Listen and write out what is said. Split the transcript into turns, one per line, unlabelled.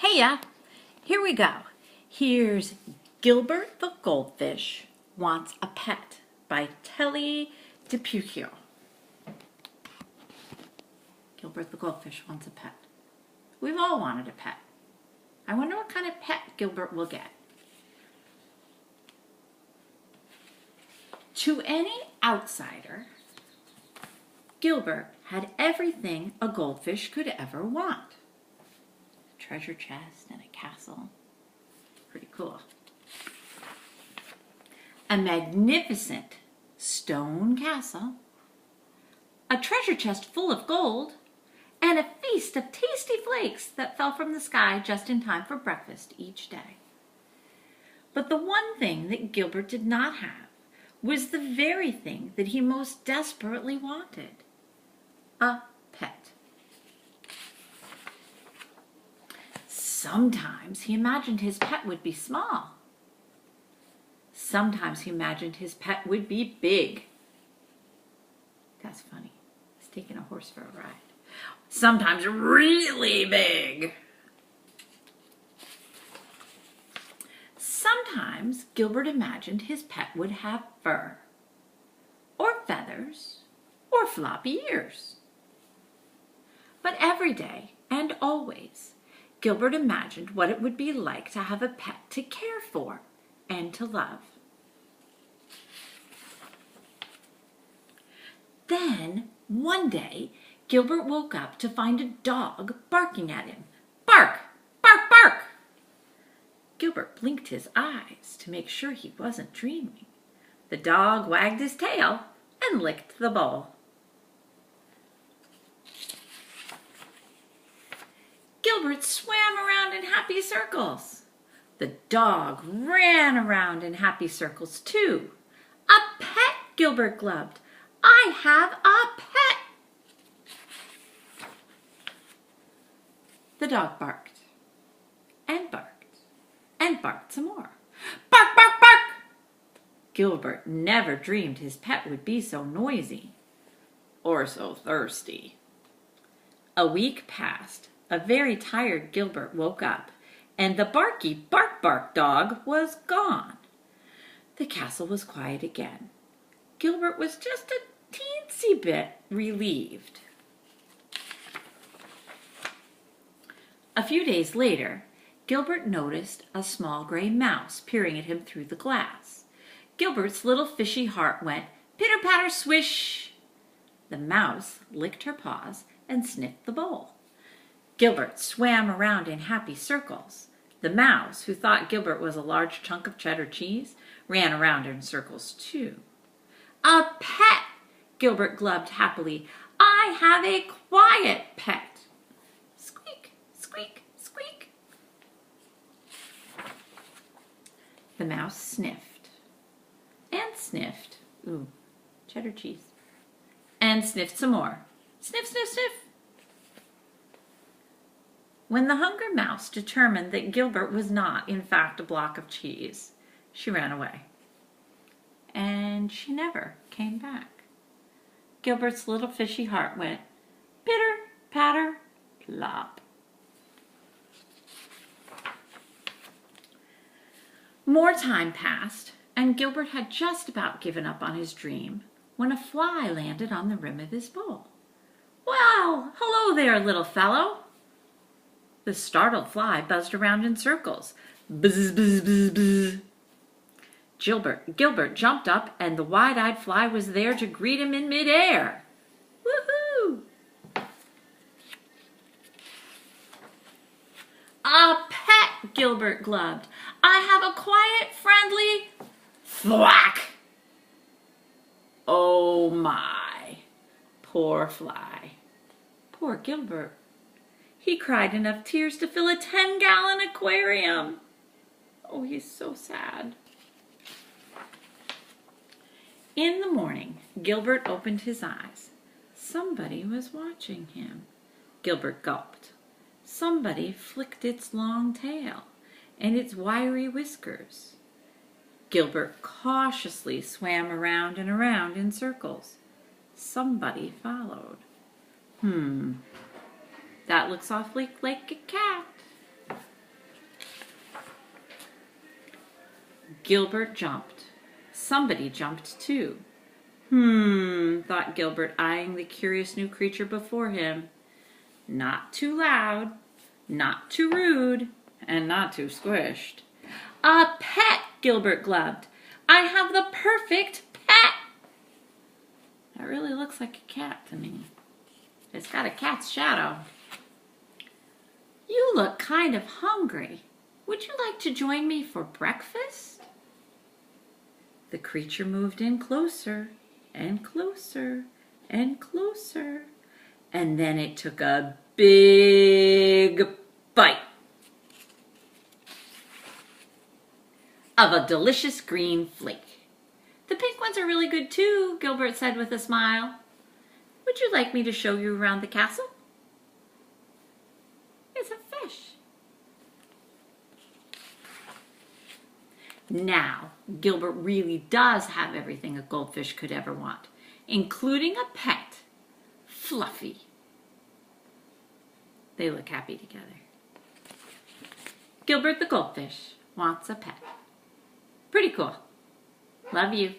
Heya, here we go. Here's Gilbert the Goldfish Wants a Pet by Telly DePuccio. Gilbert the Goldfish wants a pet. We've all wanted a pet. I wonder what kind of pet Gilbert will get. To any outsider, Gilbert had everything a goldfish could ever want. A treasure chest and a castle. Pretty cool. A magnificent stone castle. A treasure chest full of gold. And a feast of tasty flakes that fell from the sky just in time for breakfast each day. But the one thing that Gilbert did not have was the very thing that he most desperately wanted: a pet. Sometimes he imagined his pet would be small. Sometimes he imagined his pet would be big. That's funny. He's taking a horse for a ride. Sometimes really big. Sometimes Gilbert imagined his pet would have fur, or feathers, or floppy ears. But every day and always, Gilbert imagined what it would be like to have a pet to care for and to love. Then, one day, Gilbert woke up to find a dog barking at him. Bark! Bark! Bark! Gilbert blinked his eyes to make sure he wasn't dreaming. The dog wagged his tail and licked the bowl. Gilbert swam around in happy circles. The dog ran around in happy circles too. A pet, Gilbert glubbed. I have a pet. The dog barked and barked and barked some more. Bark, bark, bark! Gilbert never dreamed his pet would be so noisy or so thirsty. A week passed. A very tired Gilbert woke up, and the barky bark bark dog was gone. The castle was quiet again. Gilbert was just a teensy bit relieved. A few days later, Gilbert noticed a small gray mouse peering at him through the glass. Gilbert's little fishy heart went pitter-patter swish. The mouse licked her paws and sniffed the bowl. Gilbert swam around in happy circles. The mouse, who thought Gilbert was a large chunk of cheddar cheese, ran around in circles too. A pet! Gilbert glubbed happily. I have a quiet pet. Squeak, squeak, squeak. The mouse sniffed and sniffed. Ooh, cheddar cheese. And sniffed some more. Sniff, sniff, sniff. When the hungry mouse determined that Gilbert was not, in fact, a block of cheese, she ran away. And she never came back. Gilbert's little fishy heart went pitter, patter, plop. More time passed, and Gilbert had just about given up on his dream when a fly landed on the rim of his bowl. Well, hello there, little fellow. The startled fly buzzed around in circles. Buzz, buzz, buzz, buzz. Gilbert jumped up, and the wide-eyed fly was there to greet him in midair. Woohoo! A pet, Gilbert glubbed. I have a quiet, friendly thwack. Oh my, poor fly. Poor Gilbert. He cried enough tears to fill a 10-gallon aquarium. Oh, he's so sad. In the morning, Gilbert opened his eyes. Somebody was watching him. Gilbert gulped. Somebody flicked its long tail and its wiry whiskers. Gilbert cautiously swam around and around in circles. Somebody followed. That looks awfully like a cat. Gilbert jumped. Somebody jumped too. Thought Gilbert, eyeing the curious new creature before him. Not too loud, not too rude, and not too squished. A pet, Gilbert glubbed. I have the perfect pet. That really looks like a cat to me. It's got a cat's shadow. You look kind of hungry. Would you like to join me for breakfast? The creature moved in closer and closer and closer, and then it took a big bite of a delicious green flake. The pink ones are really good too, Gilbert said with a smile. Would you like me to show you around the castle? It's a fish. Now, Gilbert really does have everything a goldfish could ever want, including a pet, Fluffy. They look happy together. Gilbert the goldfish wants a pet. Pretty cool. Love you.